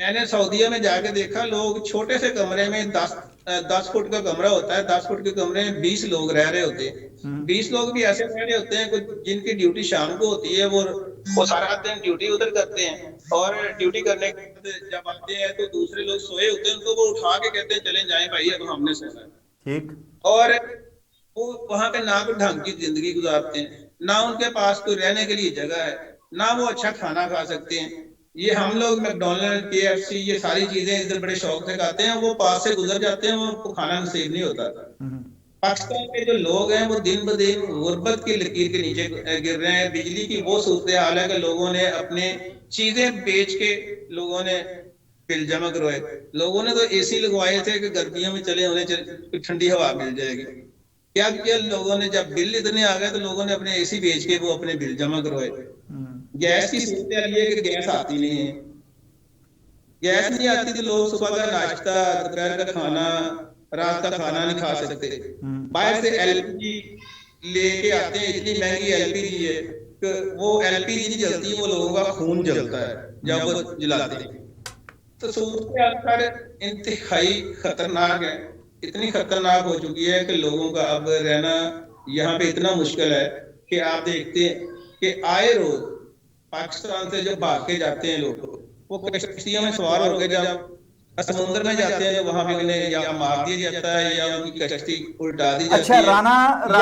میں نے سعودیہ میں جا کے دیکھا لوگ چھوٹے سے کمرے میں 10 فٹ کا کمرہ ہوتا ہے، 10 فٹ کے کمرے میں 20 لوگ رہ رہے ہوتے ہیں. 20 لوگ بھی ایسے رہ رہے ہوتے ہیں جن کی ڈیوٹی شام کو ہوتی ہے، وہ سارا دن ڈیوٹی ادھر کرتے ہیں، اور ڈیوٹی کرنے کے بعد جب آتے ہیں تو دوسرے لوگ سوئے ہوتے ہیں، ان کو وہ اٹھا کے کہتے ہیں چلیں جائیں بھائی اب ہم نے سونا ہے. ٹھیک. اور وہ وہاں پہ نہ کوئی ڈھنگ کی زندگی گزارتے ہیں، نہ ان کے پاس کوئی رہنے کے لیے جگہ ہے، نہ وہ اچھا کھانا کھا سکتے ہیں. یہ ہم لوگ میکڈونلڈ، کے ایف سی، یہ ساری چیزیں ادھر بڑے شوق سے کھاتے ہیں، وہ پاس سے گزر جاتے ہیں، ان کو کھانا نصیب نہیں ہوتا. پاکستان کے جو لوگ ہیں وہ دن بدن غربت کی لکیر کے نیچے گر رہے ہیں. بجلی کی وہ صورتحال ہے کہ لوگوں نے اپنے چیزیں بیچ کے لوگوں نے بل جمع کروائے. لوگوں نے تو اے سی لگوائے تھے کہ گرمیوں میں چلے انہیں ٹھنڈی ہوا مل جائے گی. کیا کیا لوگوں نے، جب بل اتنے آ گئے تو لوگوں نے اپنے اے سی بیچ کے وہ اپنے بل جمع کروائے. گیس کی صورتحال یہ ہے کہ گیس آتی نہیں ہے. گیس نہیں آتی تو لوگ صبح کا ناشتہ، دوپہر کا کھانا، رات کا کھانا نہیں کھا سکتے. باہر سے ایل پی جی لے کے آتے ہیں، اتنی مہنگی ایل پی جی ہے کہ وہ ایل پی جی جلتی ہے، وہ لوگوں کا خون جلتا ہے جب وہ جلاتے ہیں. تو صورتحال انتہائی خطرناک ہے، اتنی خطرناک ہو چکی ہے کہ لوگوں کا اب رہنا یہاں پہ اتنا مشکل ہے کہ آپ دیکھتے ہیں کہ آئے روز پاکستان سے جو بھاگ کے جاتے ہیں لوگ، وہ کشتیوں میں سوار ہو کے جب سمندر میں جاتے ہیں تو وہاں پہ انہیں یا مار دیا جاتا ہے یا ان کی کشتی الٹا دی اچھا، جاتی ہے.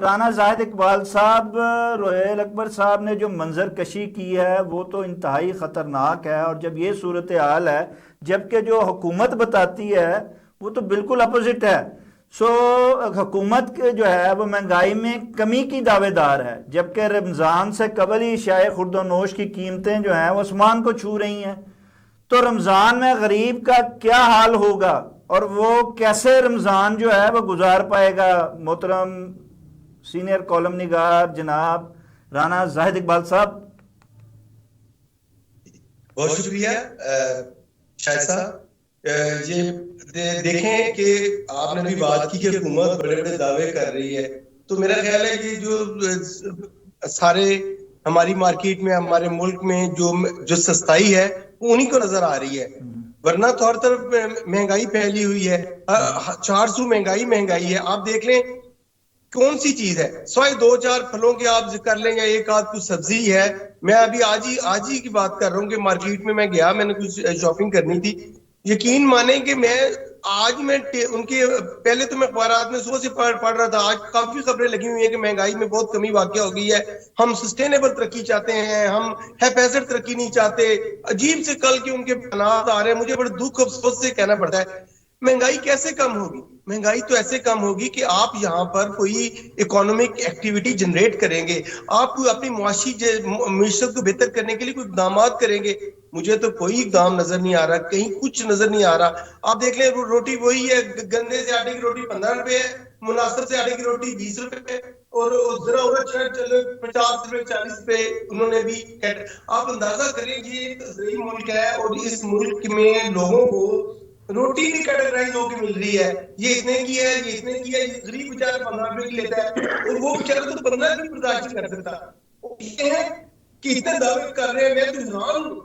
رانا زاہد اقبال صاحب، روہیل اکبر صاحب نے جو منظر کشی کی ہے وہ تو انتہائی خطرناک ہے. اور جب یہ صورتحال ہے، جبکہ جو حکومت بتاتی ہے وہ تو بالکل اپوزٹ ہے. حکومت جو ہے وہ مہنگائی میں کمی کی دعوے دار ہے، جبکہ رمضان سے قبل ہی شائع خورد و نوش کی قیمتیں جو ہیں وہ آسمان کو چھو رہی ہیں. تو رمضان میں غریب کا کیا حال ہوگا اور وہ کیسے رمضان جو ہے وہ گزار پائے گا؟ محترم سینئر کالم نگار جناب رانا زاہد اقبال صاحب. بہت شکریہ شاہد صاحب. یہ دیکھیں کہ آپ نے بھی بات کی کہ حکومت بڑے بڑے دعوے کر رہی ہے، تو میرا خیال ہے کہ جو سارے ہماری مارکیٹ میں، ہمارے ملک میں جو سستائی ہے وہ انہی کو نظر آ رہی ہے، ورنہ تو ہر طرف مہنگائی پھیلی ہوئی ہے. 400 مہنگائی ہے. آپ دیکھ لیں کون سی چیز ہے، سوائے 2-4 پھلوں کے آپ کر لیں یا ایک آدھ کچھ سبزی ہے. میں ابھی آج ہی کی بات کر رہا ہوں کہ مارکیٹ میں گیا، میں نے کچھ شاپنگ کرنی تھی. یقین مانیں کہ میں ان کے پہلے تو میں اخبارات میں صبح سے پڑھ رہا تھا، آج کافی خبریں لگی ہوئی ہیں کہ مہنگائی میں بہت کمی واقع ہو گئی ہے. ہم سسٹینیبل ترقی چاہتے ہیں، ہم حفاظت ترقی نہیں چاہتے. عجیب سے کل کے ان کے بیانات آ رہے ہیں. مجھے بڑے دکھ افسوس سے کہنا پڑتا ہے مہنگائی کیسے کم ہوگی؟ مہنگائی تو ایسے کم ہوگی کہ آپ یہاں پر کوئی اکانومک ایکٹیویٹی جنریٹ کریں گے، آپ کوئی اپنی معاشی معیشت کو بہتر کرنے کے لیے کوئی اقدامات کریں گے. مجھے تو کوئی اقدام نظر نہیں آ رہا، کہیں کچھ نظر نہیں آ رہا. آپ دیکھ لیں روٹی وہی ہے، گندے سے آٹے کی روٹی 15 روپے ہے، مناسب سے آٹے کی روٹی 20 روپے، اور ذرا چلے 50 روپے 40 روپے انہوں نے بھی. آپ اندازہ کریں یہ ایک عظیم ملک ہے اور اس ملک میں لوگوں کو روٹی بھی کیٹیگرائز ہو کے مل رہی ہے. یہ اتنے کی ہے، یہ اتنے کی ہے. یہ غریب بیچارہ 15 روپے کی لیتا ہے اور وہ بیچارہ تو 15 کی برداشت نہیں کر سکتا. یہ ہے کہ اتنے دعوے کر رہے ہیں. میں تو حیران ہوں،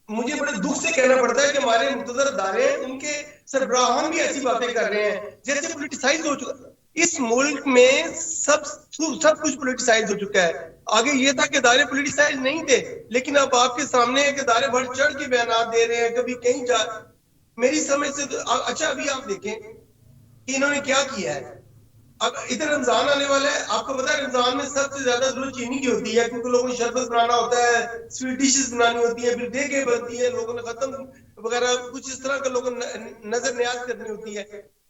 مجھے بڑے دکھ سے کہنا پڑتا ہے کہ ہمارے مقتدر ادارے ان کے سربراہان بھی ایسی باتیں کر رہے ہیں جیسے پولیٹیسائز ہو چکا. اس ملک میں سب کچھ پولیٹیسائز ہو چکا ہے. آگے یہ تھا کہ ادارے پولیٹیسائز نہیں تھے، لیکن اب آپ کے سامنے ہے کہ ادارے بڑھ چڑھ کے بیانات دے رہے ہیں. کبھی کہیں جا میری سمجھ سے اچھا ابھی آپ دیکھیں کہ انہوں نے کیا کیا ہے. اب ادھر رمضان آنے والا ہے، آپ کو پتا ہے رمضان میں سب سے زیادہ ضرورت چینی کی ہوتی ہے، کیونکہ لوگوں کو شربت بنانا ہوتا ہے، سویٹ ڈشز بنانی ہوتی ہیں، پھر دیگیں بنتی ہیں، لوگوں نے ختم وغیرہ کچھ اس طرح کا لوگوں نظر نیاز کرنی ہوتی ہے.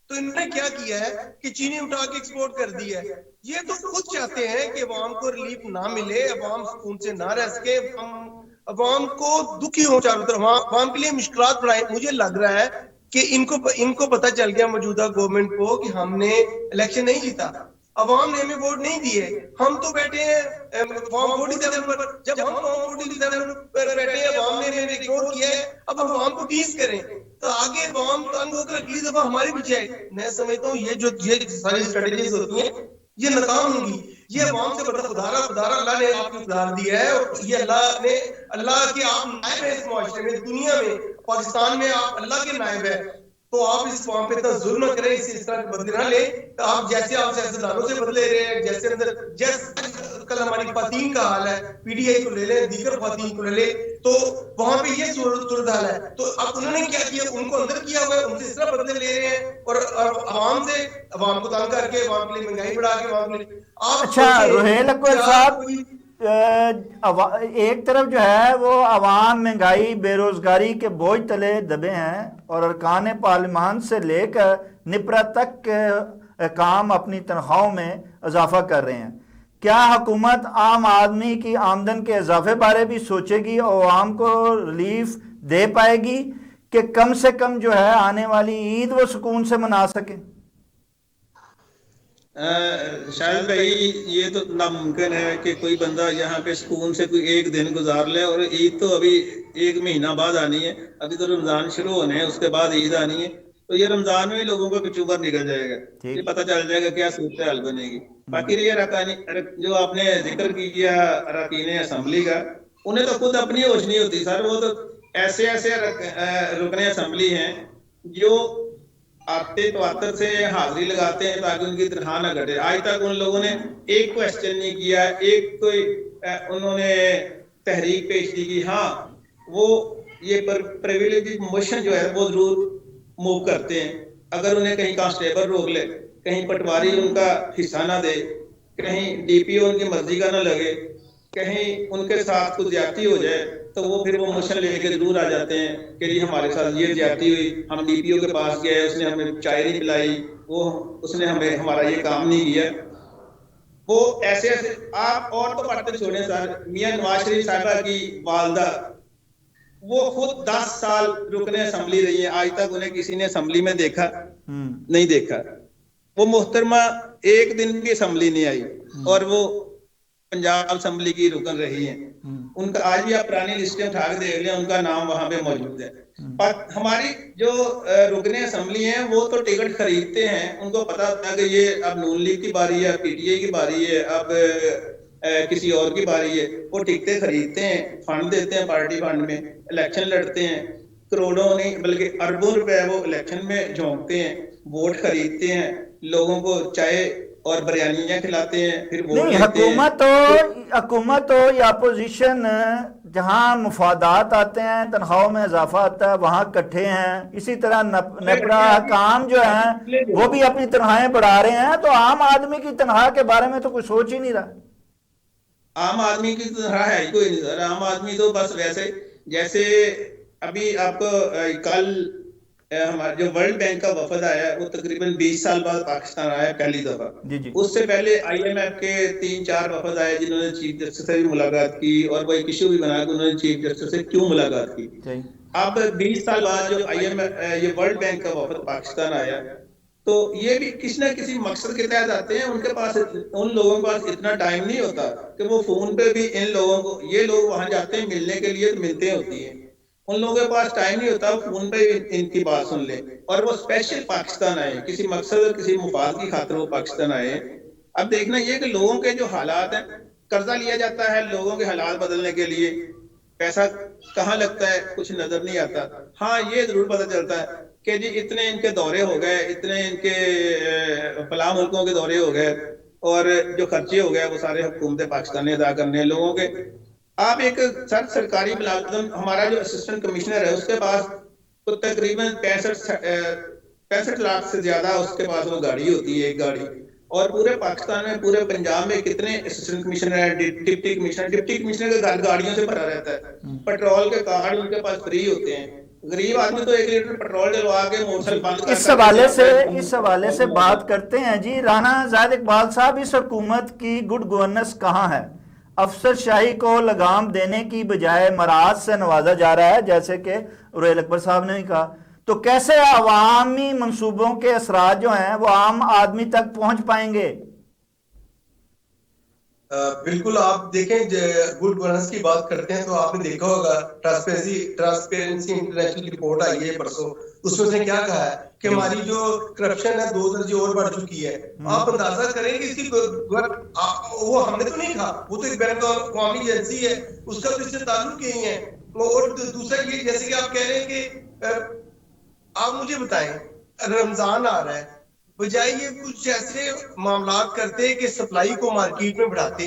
تو انہوں نے کیا کیا ہے کہ چینی اٹھا کے ایکسپورٹ کر دی ہے. یہ تو خود چاہتے ہیں کہ عوام کو ریلیف نہ ملے، عوام سکون سے نہ رہ سکے، عوام کو دکھی ہو، چاروں طرف عوام کے لیے مشکلات بڑھائیں. مجھے لگ رہا ہے کہ ان کو پتہ چل گیا موجودہ گورنمنٹ کو کہ ہم نے الیکشن نہیں جیتا، عوام نے ہمیں ووٹ نہیں دیے. ہم تو بیٹھے ہیں فارم 47 پر. جب ہم فارم 47 پر بیٹھے ہیں، عوام نے ہمیں اگنور کیا ہے، اب ہم عوام کو ٹیز کریں تو آگے عوام تنگ ہو کر اگلی دفعہ ہمارے پیچھے آئے. میں سمجھتا ہوں یہ ساری اسٹریٹجیز ہوتی ہیں یہ ناکام ہوں گی. یہ عوام سے بڑا خدارہ اللہ نے آپ کو اقتدار دیا ہے، اور یہ اللہ کے آپ نائب ہیں اس معاشرے میں، دنیا میں. پاکستان میں آپ اللہ کے نائب ہیں تو آپ اس قوم پہ اتنا ظلم نہ کریں, اس طرح کے بدلے نہ لیں. آپ سیاستدانوں سے بدلے رہے ہیں, جیسے کل ہماری خواتین کا حال ہے, پی ڈی آئی کو لے لیں, دیگر خواتین کو لے لیں, تو وہاں پہ یہ صورتحال ہے. تو اب انہوں نے کیا کیا, ان کو اندر کیا ہوا ہے, ان سے اس طرح بدلے لے رہے ہیں اور عوام کو تنگ کر کے, عوام کے لیے مہنگائی بڑھا کے, عوام کے لیے. اچھا روحیل اکبر صاحب, ایک طرف جو ہے وہ عوام مہنگائی بے روزگاری کے بوجھ تلے دبے ہیں اور ارکان پارلیمان سے لے کر نپرا تک کے کام اپنی تنخواہوں میں اضافہ کر رہے ہیں. کیا حکومت عام آدمی کی آمدن کے اضافے بارے بھی سوچے گی اور عوام کو ریلیف دے پائے گی کہ کم سے کم جو ہے آنے والی عید وہ سکون سے منا سکیں؟ شاید بھائی یہ تو ناممکن ہے کہ کوئی بندہ یہاں پہ سکون سے کوئی ایک دن گزار لے, اور عید تو ابھی 1 مہینہ بعد آنی ہے, ابھی تو رمضان شروع ہونے ہیں, اس کے بعد عید آنی ہے. تو یہ رمضان میں لوگوں کو کچوبر نکل جائے گا, یہ پتہ چل جائے گا کیا صورتحال بنے گی. باقی یہ جو آپ نے ذکر کیا اراکین اسمبلی کا, انہیں تو خود اپنی ہوش نہیں ہوتی سر. وہ تو ایسے رکن اسمبلی ہیں جو آتے تواتر سے حاضری لگاتے ہیں تاکہ ان کی تنخواہ نہ گھٹے. آج تک ان لوگوں نے ایک کوشچن نہیں کیا, ایک کوئی انہوں نے تحریک پیش نہیں کی. ہاں وہ یہ پریویلیج موشن جو ہے وہ ضرور موو کرتے ہیں. اگر انہیں کہیں کانسٹیبل روک لے, کہیں پٹواری ان کا حصہ نہ دے, کہیں ڈی پی او ان کی مرضی کا نہ لگے, کہیں ان کے ساتھ کچھ زیادتی ہو جائے, تو وہ پھر وہ موشن لے کے ضرور آ جاتے ہیں کہ جی ہمارے ساتھ یہ زیادتی ہوئی, ہم ڈی پی او کے پاس گئے, اس نے ہمیں چائے نہیں پلائی, اس نے ہمارا یہ کام نہیں کیا. وہ ایسے آپ اور تو باتیں چھوڑیں سر, میاں نواز شریف صاحبہ کی والدہ وہ خود 10 سال رکن اسمبلی رہی ہیں, آج تک انہیں کسی نے اسمبلی میں دیکھا نہیں دیکھا. وہ محترمہ ایک دن بھی اسمبلی نہیں آئی اور وہ پنجاب اسمبلی کی رکن رہی ہیں. ان کا آج بھی آپ پرانی لسٹیں اٹھا کے دیکھ لیں, ان کا نام وہاں پہ موجود ہے. ہماری جو رکن اسمبلی ہیں وہ تو ٹکٹ خریدتے ہیں, ان کو پتا ہوتا ہے کہ یہ اب نون لیگ کی باری ہے, پی ٹی آئی کی باری ہے, اب کسی اور کی باری ہے. وہ ٹکٹیں خریدتے ہیں, فنڈ دیتے ہیں, پارٹی فنڈ میں الیکشن لڑتے ہیں, کروڑوں نہیں بلکہ اربوں روپے وہ الیکشن میں جھونکتے ہیں, ووٹ خریدتے ہیں, لوگوں کو چائے اور بریانیاں کھلاتے ہیں, پھر ووٹ لیتے ہیں. حکومت ہو یا اپوزیشن, جہاں مفادات آتے ہیں, تنخواہوں میں اضافہ آتا ہے, وہاں کٹھے ہیں. اسی طرح نیپرا حکام جو ہیں وہ بھی اپنی تنخواہیں بڑھا رہے ہیں, تو عام آدمی کی تنخواہ کے بارے میں تو کوئی سوچ ہی نہیں رہا. عام آدمی کی تنخواہ ہے ہی کوئی نہیں سر. عام آدمی تو بس ویسے جیسے ابھی آپ کو کل ہمارا جو ورلڈ بینک کا وفد آیا ہے وہ تقریباً 20 سال بعد پاکستان آیا پہلی دفعہ. اس سے پہلے آئی ایم ایف کے 3-4 وفد آئے جنہوں نے چیف جسٹس سے بھی ملاقات کی, اور وہ ایک ایشو بھی بنایا کہ انہوں نے چیف جسٹس سے کیوں ملاقات کی. اب 20 سال بعد جو آئی ایم ایف یہ ورلڈ بینک کا وفد پاکستان آیا, تو یہ بھی کسی نہ کسی مقصد کے تحت آتے ہیں. ان کے پاس ان لوگوں کے پاس اتنا ٹائم نہیں ہوتا کہ وہ فون پہ بھی ان لوگوں کو, یہ لوگ وہاں جاتے ہیں ملنے کے لیے تو ملتے ہوتی ہیں, ان لوگوں کے پاس ٹائم نہیں ہوتا فون پہ ان کی بات سن لیں. اور وہ اسپیشل پاکستان آئے, کسی مقصد اور کسی مفاد کی خاطر وہ پاکستان آئے. اب دیکھنا یہ کہ لوگوں کے جو حالات ہیں, قرضہ لیا جاتا ہے لوگوں کے حالات بدلنے کے لیے, پیسہ کہاں لگتا ہے کچھ نظر نہیں آتا. ہاں یہ ضرور پتہ چلتا ہے کہ جی اتنے ان کے دورے ہو گئے, اتنے ان کے فلاں ملکوں کے دورے ہو گئے, اور جو خرچے ہو گئے وہ سارے حکومت پاکستان نے ادا کرنے ہیں لوگوں کے. آپ ایک سرکاری ملازم, ہمارا جو اسسٹنٹ کمشنر ہے اس کے پاس تو تقریباً 65 لاکھ سے زیادہ اس کے پاس وہ گاڑی ہوتی ہے, ایک گاڑی. اور پورے پاکستان میں پورے پنجاب میں کتنے اسسٹنٹ کمشنر ہیں, ڈپٹی کمشنر کے گھر گاڑیوں سے بھرا رہتا ہے. پیٹرول کے کارڈ ان کے پاس فری ہوتے ہیں. غریب آدمی تو 1 لیٹر پیٹرول ڈلوا کے موٹر سائیکل بند کر اس حوالے سے بات کرتے ہیں. جی رانا زاہد اقبال صاحب, اس حکومت کی گڈ گورننس کہاں ہے؟ افسر شاہی کو لگام دینے کی بجائے مراعات سے نوازا جا رہا ہے, جیسے کہ روحیل اکبر صاحب نے بھی کہا. تو کیسے عوامی منصوبوں کے اثرات جو ہیں وہ عام آدمی تک پہنچ پائیں گے؟ بالکل آپ دیکھیں گڈ گورننس کی بات کرتے ہیں تو آپ نے دیکھا ہوگا ٹرانسپیرنسی انٹرنیشنل کی رپورٹ آئی ہے پرسوں، اس میں اس نے کیا کہا ہے کہ ہماری جو کرپشن ہے 2 درجے اور بڑھ چکی ہے. آپ اندازہ کریں کہ اس کی وہ ہم نے تو نہیں کہا، وہ تو ایک بین الاقوامی ایجنسی ہے، اس کا تو اس سے تعلق یہی ہے. اور دوسرا یہ جیسے کہ آپ کہہ رہے ہیں کہ آپ مجھے بتائیں رمضان آ رہا ہے، بجائے یہ کچھ ایسے معاملات کرتے کہ سپلائی کو مارکیٹ میں بڑھاتے،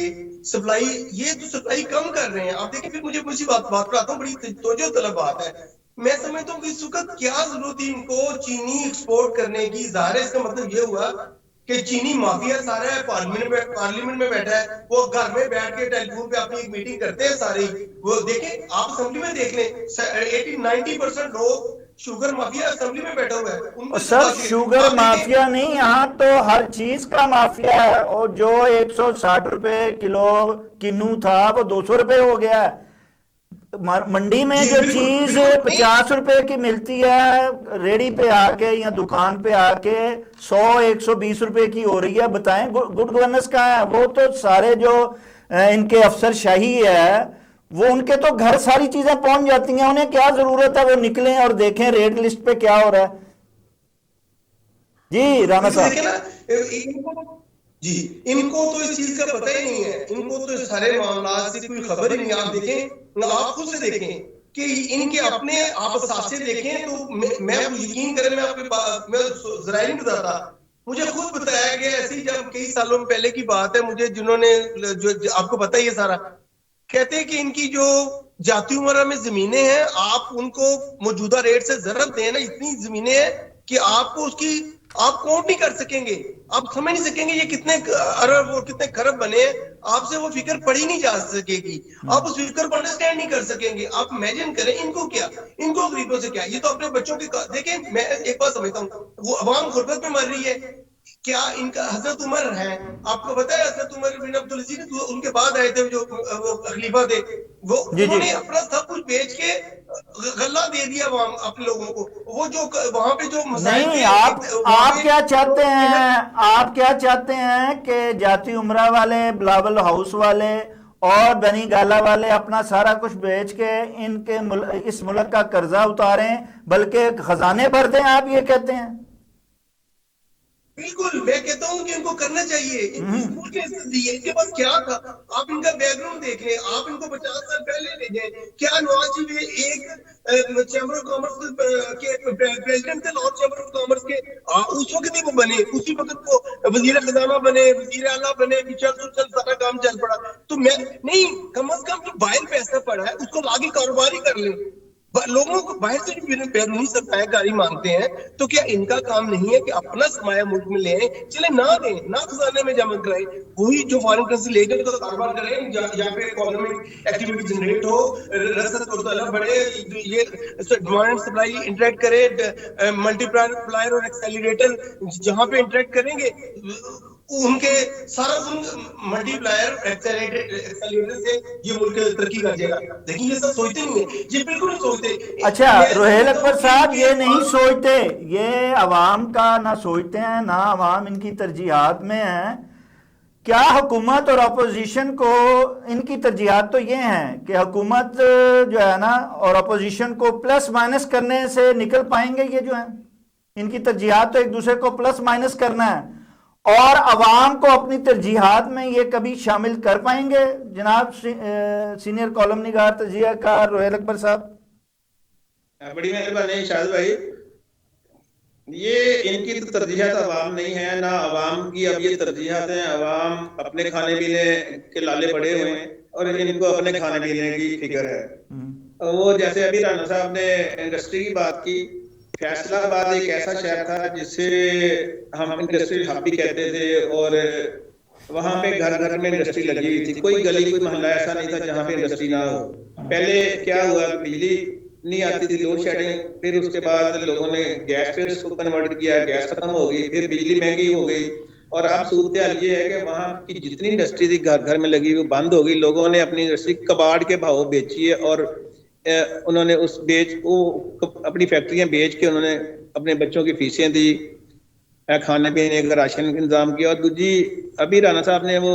سپلائی یہ تو سپلائی کم کر رہے ہیں. آپ دیکھیں پھر مجھے بات پڑھاتا ہوں، بڑی توجہ طلب بات ہے. میں سمجھتا ہوں کہ اس وقت کیا ضرورت تھی ان کو چینی ایکسپورٹ کرنے کی. ظاہر ہے اس کا مطلب یہ ہوا کہ چینی مافیا سارا ہے، پارلیمنٹ میں بیٹھا ہے، وہ گھر میں بیٹھ کے ٹیلی فون پہ اپنی ایک میٹنگ کرتے ہیں سارے. وہ دیکھیں آپ اسمبلی میں دیکھ لیں 80-90% لوگ شوگر مافیا اسمبلی میں بیٹھا ہوا ہے. ان اور میں سے سر بات شوگر آپ دیکھیں مافیا نہیں، یہاں تو ہر چیز کا مافیا ہے. اور جو 160 روپے کلو کنو تھا وہ 200 روپے ہو گیا ہے. منڈی میں جی جو بالکل چیز بالکل نہیں 50 روپے کی ملتی ہے ریڑی پہ آ کے یا دکان پہ آ کے 100-120 روپے کی ہو رہی ہے. بتائیں گڈ گورننس کہاں ہے؟ وہ تو سارے جو ان کے افسر شاہی ہے وہ ان کے تو گھر ساری چیزیں پہنچ جاتی ہیں، انہیں کیا ضرورت ہے وہ نکلیں اور دیکھیں ریٹ لسٹ پہ کیا ہو رہا ہے. جی رانا بالکل صاحب. دیکھیں نا جی ان کو تو اس چیز کا پتہ ہی نہیں ہے، ان کو تو سارے معاملات سے کوئی خبر ہی نہیں. آپ دیکھیں آپ خود سے دیکھیں کہ ان کے اپنے آپ اثاثے دیکھیں تو میں یقین کریں میں ذرائع نہیں بتاتا، مجھے خود بتایا گیا ایسے ہی جب کئی سالوں پہلے کی بات ہے، مجھے جنہوں نے جو آپ کو پتہ ہی ہے سارا، کہتے ہیں کہ ان کی جو جاتی عمرہ میں زمینیں ہیں آپ ان کو موجودہ ریٹ سے ضرب دیں نا، اتنی زمینیں ہیں کہ آپ کو اس کی آپ کاؤنٹ نہیں کر سکیں گے، آپ سمجھ نہیں سکیں گے یہ کتنے ارب اور کتنے کھرب بنے ہیں. آپ سے وہ فکر پڑھی نہیں جا سکے گی، آپ اس فکر کو انڈرسٹینڈ نہیں کر سکیں گے. آپ امیجن کریں ان کو کیا، ان کو غریبوں سے کیا. یہ تو اپنے بچوں کے دیکھیں میں ایک بات سمجھتا ہوں، وہ عوام غربت میں مر رہی ہے. کیا ان کا حضرت عمر ہے، آپ کو پتا ہے حضرت عمر بن عبدالعزیز ان کے بعد آئے تھے جو وہ خلیفہ تھے، وہ جی انہوں جی نے اپنا سب کچھ بیچ کے غلہ دے دیا اپنے لوگوں کو. وہ جو وہاں پہ جو مسائل نہیں، تھے وہاں آپ پہ کیا چاہتے ہیں؟ آپ کیا چاہتے ہیں کہ جاتی عمرہ والے، بلاول ہاؤس والے اور بنی گالا والے اپنا سارا کچھ بیچ کے ان کے اس ملک کا قرضہ اتاریں بلکہ خزانے بھر دیں؟ آپ یہ کہتے ہیں؟ بالکل میں کہتا ہوں کہ ان کو کرنا چاہیے. اس ملک ان کے پاس کیا تھا، آپ ان کا بیک گراؤنڈ دیکھ لیں، آپ ان کو 50 سال پہلے لے جائیں. کیا نواز شریف ایک چیمبر آف کامرس کے پریزیڈنٹ تھے، لاہور چیمبر آف کامرس کے، اس وقت ہی وہ بنے، اسی وقت وہ وزیر خزانہ بنے، وزیر اعلیٰ بنے، چل سارا کام چل پڑا. تو میں نہیں، کم از کم جو باہر پیسہ پڑا ہے اس کو لاگے کاروبار ہی کر لیں. لوگوں کو باہر سے بیرونی سرمایہ کاری مانگتے ہیں، تو کیا ان کا کام نہیں ہے کہ اپنا سرمایہ ملک میں لے آئیں؟ چلے نہ دیں، نہ خزانے میں جمع کرائیں، وہی جو فارن کرنسی لے کے تو کاروبار کریں، یہاں پہ اکانومک ایکٹیویٹی جنریٹ ہو، رسد اور طلب بڑھے، یہ ڈیمانڈ سپلائی انٹریکٹ کرے، ملٹی پلائر اور ایکسیلریٹر جہاں پہ انٹریکٹ کریں گے ان کے سارا ملٹی پلائر ایکسیلریٹر سے یہ ملک ترقی کر جائے گا. لیکن یہ سب سوچتے نہیں ہیں، یہ بالکل نہیں سوچتے. اچھا میں روہیل سمجھتا اکبر ہوں کہ ان صاحب کے یہ نہیں سوچتے، یہ عوام کا نہ سوچتے ہیں نہ عوام ان کی ترجیحات میں ہیں. کیا حکومت اور اپوزیشن کو ان کی ترجیحات تو یہ ہیں کہ حکومت جو ہے نا اور اپوزیشن کو پلس مائنس کرنے سے نکل پائیں گے؟ یہ جو ہیں ان کی ترجیحات تو ایک دوسرے کو پلس مائنس کرنا ہے، اور عوام کو اپنی ترجیحات میں یہ کبھی شامل کر پائیں گے جناب سینئر کالم نگار تجزیہ کار روہیل اکبر صاحب؟ بڑی مہربانی شاہد بھائی، یہ ان کی تو ترجیحات عوام نہیں ہے، نہ عوام کی اب یہ ترجیحات ہیں. عوام اپنے کھانے پینے کے لالے پڑے ہوئے ہیں اور ان کو اپنے کھانے پینے کی فکر ہے. وہ جیسے ابھی رانا صاحب نے انڈسٹری کی بات کی، فیصلہ آباد ایک ایسا شہر تھا جسے ہم انڈسٹری ہب بھی کہتے تھے، اور وہاں پہ گھر گھر میں انڈسٹری لگی ہوئی تھی. کوئی گلی کوئی محلہ ایسا نہیں تھا جہاں پہ انڈسٹری نہ ہو. پہلے کیا ہوا کہ بجلی نہیں آتی تھی، لوڈ شیڈنگ، پھر اس کے بعد لوگوں نے گیس پہ اس کو کنورٹ کیا، گیس ختم ہو گئی، پھر بجلی مہنگی ہو گئی، اور اب صورتحال یہ ہے کہ وہاں کی جتنی انڈسٹری تھی گھر گھر میں لگی ہوئی بند ہو گئی. لوگوں نے اپنی انڈسٹری کباڑ کے بھاؤ بیچی ہے، اور انہوں نے اس اپنی فیکٹریاں بیچ کے انہوں نے اپنے بچوں کی فیسیں دی، کھانے پینے کا راشن کا انتظام کیا. اور دوسری ابھی رانا صاحب نے وہ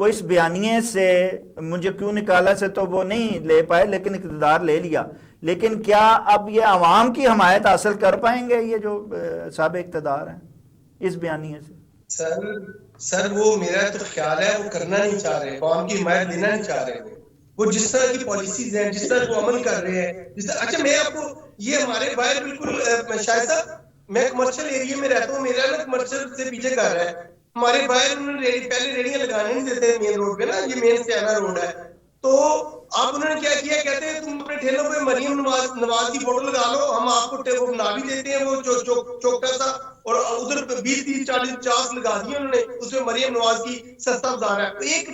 وہ اس بیانیے سے مجھے کیوں نکالا سے تو وہ نہیں لے پائے، لیکن اقتدار لے لیا. لیکن کیا اب یہ عوام کی حمایت حاصل کر پائیں گے یہ جو صاحب اقتدار ہیں اس بیانیے سے؟ سر وہ میرا تو خیال ہے وہ کرنا نہیں چاہ رہے، عوام کی حمایت لینا نہیں چاہ رہے. وہ جس طرح کی پالیسیز ہیں، جس طرح وہ عمل کر رہے ہیں، اچھا میں آپ کو یہ ہمارے باہر بالکل شاہد صاحب، میں کمرشل ایریا میں رہتا ہوں، میرا نا کمرشل سے پیچھے گھر ہے. ہمارے باہر انہوں نے پہلے ریڑیاں لگانے نہیں دیتے مین روڈ پہ نا، یہ مین سیانہ روڈ ہے. تو اب انہوں نے کیا کیا، کہتے ہیں تم اپنے ٹھیلوں پہ مریم نواز کی فوٹو لگا لو، ہم آپ کو بنا بھی دیتے ہیں. وہ چوکٹا سا اور ادھر 20-30-40-50 لگا دیے انہوں نے، اس میں مریم نواز کی سستا بازار ہے. ایک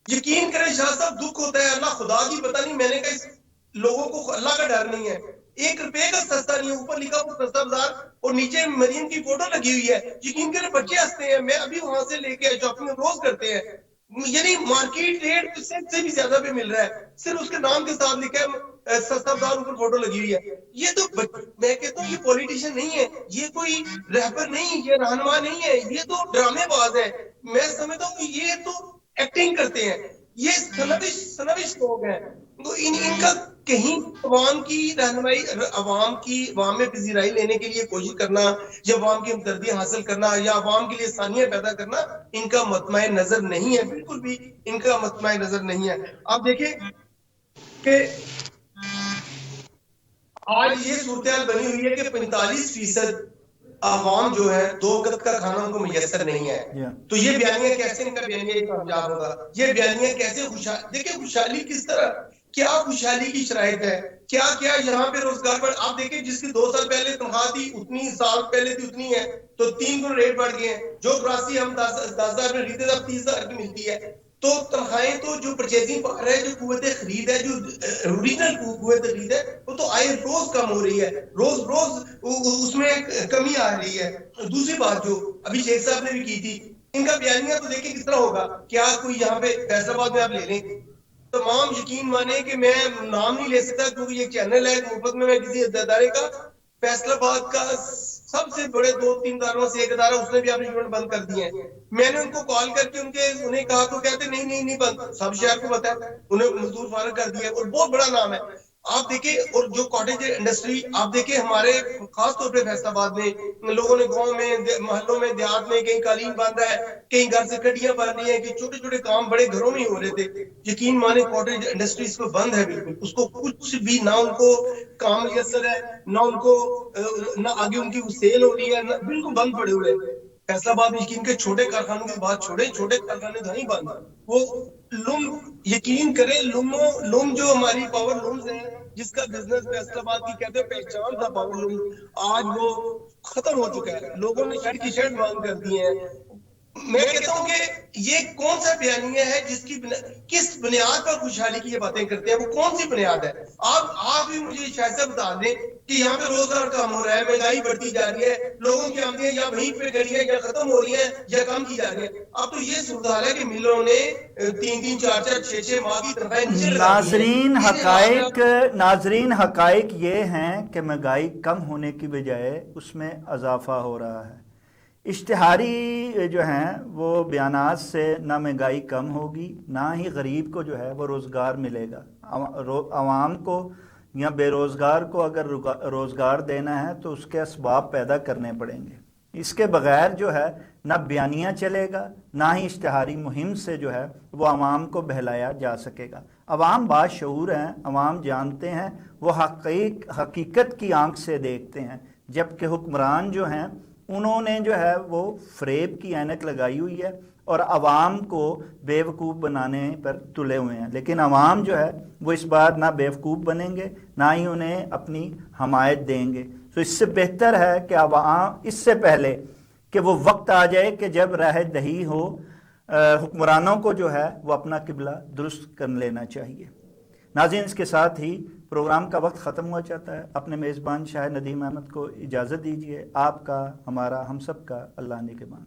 یقین کریں شاہ صاحب، دکھ ہوتا ہے، اللہ خدا کی پتہ نہیں، میں نے کہا اس لوگوں کو اللہ کا ڈر نہیں ہے. 1 روپے کا سستا نہیں ہے، اوپر لکھا ہوا سستا بازار اور نیچے مریم کی فوٹو لگی ہوئی ہے. یقین کریں بچے ہنستے ہیں. میں ابھی وہاں سے لے کے شاپنگ روز کرتے ہیں، یعنی مارکیٹ ریٹ سے بھی زیادہ پہ مل رہا ہے، صرف اس کے نام کے ساتھ لکھا ہے سستا بازار، اوپر فوٹو لگی ہوئی ہے. یہ تو میں کہتا ہوں یہ پولیٹیشین نہیں ہے، یہ کوئی رہبر نہیں، یہ رہنما نہیں ہے، یہ تو ڈرامے باز ہے. میں سمجھتا ہوں کہ یہ تو ایکٹنگ کرتے ہیں، یہ سنوش لوگ ہیں. تو ان کا کہیں عوام کی رہنمائی، عوام میں پذیرائی لینے کے لیے کوشش کرنا، یا عوام کی ہمدردی حاصل کرنا، یا عوام کے لیے ثانیہ پیدا کرنا، ان کا مطمع نظر نہیں ہے، بالکل بھی ان کا مطمع نظر نہیں ہے. آپ دیکھیں کہ آج یہ صورتحال بنی ہوئی ہے کہ 45% عوام جو ہے 2 وقت کا کھانا ان کو میسر نہیں ہے. تو یہ بیانیہ کیسے ان کا بیانیہ کامیاب ہوگا؟ یہ بیانیہ کیسے دیکھیں خوشحالی کس طرح، کیا خوشحالی کی شرائط ہے، کیا یہاں پہ روزگار پر آپ دیکھیں جس کی 2 سال پہلے تنخواہ تھی اتنی، سال پہلے تھی اتنی ہے، تو 3 گنا ریٹ بڑھ گئے ہیں. جو پراسی ہم 10,000 میں خریدتے تھے اب 30,000 کی ملتی ہے. تو تنخواہیں تو جو پرچیزنگ پاور ہے، جو قوت خرید ہے، جو اوریجنل قوت خرید ہے، وہ تو آئے روز کم ہو رہی ہے، روز اس میں کمی آ رہی ہے. دوسری بات جو ابھی شیخ صاحب نے بھی کی تھی، ان کا بیانیہ تو دیکھیں کس طرح ہوگا. کیا کوئی یہاں پہ فیصل آباد میں آپ لے لیں، تمام یقین مانے کہ میں نام نہیں لے سکتا کیونکہ یہ چینل ہے، مفت میں کسی ادارے کا، فیصل آباد کا سب سے بڑے 2-3 اداروں سے ایک ادارہ، اس نے بھی اپنے یونٹ بند کر دیے ہیں. میں نے ان کو کال کر کے انہیں کہا تو کہتے نہیں بند، سب شہر کو پتا ہے، انہیں مزدور فارغ کر دیا، اور بہت بڑا نام ہے. آپ دیکھیں، اور جو کاٹیج انڈسٹری آپ دیکھیں ہمارے خاص طور پہ فیصل آباد میں لوگوں نے گاؤں میں، محلوں میں، دیہات میں کہیں قالین بن رہا ہے، کہیں گھر سے کٹیاں بن رہی ہیں، کہ چھوٹے چھوٹے کام بڑے گھروں میں ہی ہو رہے تھے. یقین مانے کاٹیج انڈسٹری اس کو بند ہے، بالکل اس کو کچھ بھی نہ ان کو کام میسر ہے، نہ ان کو نہ آگے ان کی سیل ہو رہی ہے، بالکل بند پڑے ہوئے. فیصل آباد میں یقین کے چھوٹے کارخانوں کی بات چھوڑیں، چھوٹے کارخانے تو نہیں بند، وہ یقین کریں لوم جو ہماری پاور لومز ہیں، جس کا بزنس فیصل آباد کی کہتے ہیں پہچان تھا پاور لوم، آج وہ ختم ہو چکا ہے. لوگوں نے شرٹ کی شرٹ بند کر دی ہیں. میں کہتا ہوں کہ یہ کون سا بیانیہ ہے جس کی کس بنیاد پر خوشحالی کی یہ باتیں کرتے ہیں، وہ کون سی بنیاد ہے؟ آپ بھی مجھے شاید سے بتا دیں کہ یہاں پہ روزگار کم ہو رہا ہے، مہنگائی بڑھتی جا رہی ہے، لوگوں کی آمدنیاں یا وہیں پہ کھڑی ہیں یا ختم ہو رہی ہیں یا کم کی جا رہی ہیں. اب تو یہ صورتحال ہے کہ ملوں نے 3-3 4-4 6-6 ماہ کی تنخواہیں نیچے لگا دی ہیں. ناظرین حقائق یہ ہیں کہ مہنگائی کم ہونے کی بجائے اس میں اضافہ ہو رہا ہے. اشتہاری جو ہیں وہ بیانات سے نہ مہنگائی کم ہوگی، نہ ہی غریب کو جو ہے وہ روزگار ملے گا. عوام کو یا بے روزگار کو اگر روزگار دینا ہے تو اس کے اسباب پیدا کرنے پڑیں گے. اس کے بغیر جو ہے نہ بیانیہ چلے گا، نہ ہی اشتہاری مہم سے جو ہے وہ عوام کو بہلایا جا سکے گا. عوام باشعور ہیں، عوام جانتے ہیں، وہ حقیقت کی آنکھ سے دیکھتے ہیں، جبکہ حکمران جو ہیں انہوں نے جو ہے وہ فریب کی عینک لگائی ہوئی ہے اور عوام کو بیوقوف بنانے پر تلے ہوئے ہیں. لیکن عوام جو ہے وہ اس بار نہ بیوقوف بنیں گے، نہ ہی انہیں اپنی حمایت دیں گے. تو اس سے بہتر ہے کہ عوام اس سے پہلے کہ وہ وقت آ جائے کہ جب راہ دہی ہو، حکمرانوں کو جو ہے وہ اپنا قبلہ درست کر لینا چاہیے. ناظرین، اس کے ساتھ ہی پروگرام کا وقت ختم ہوا چاہتا ہے. اپنے میزبان شاہد ندیم احمد کو اجازت دیجیے. آپ کا، ہمارا، ہم سب کا اللہ نگہبان.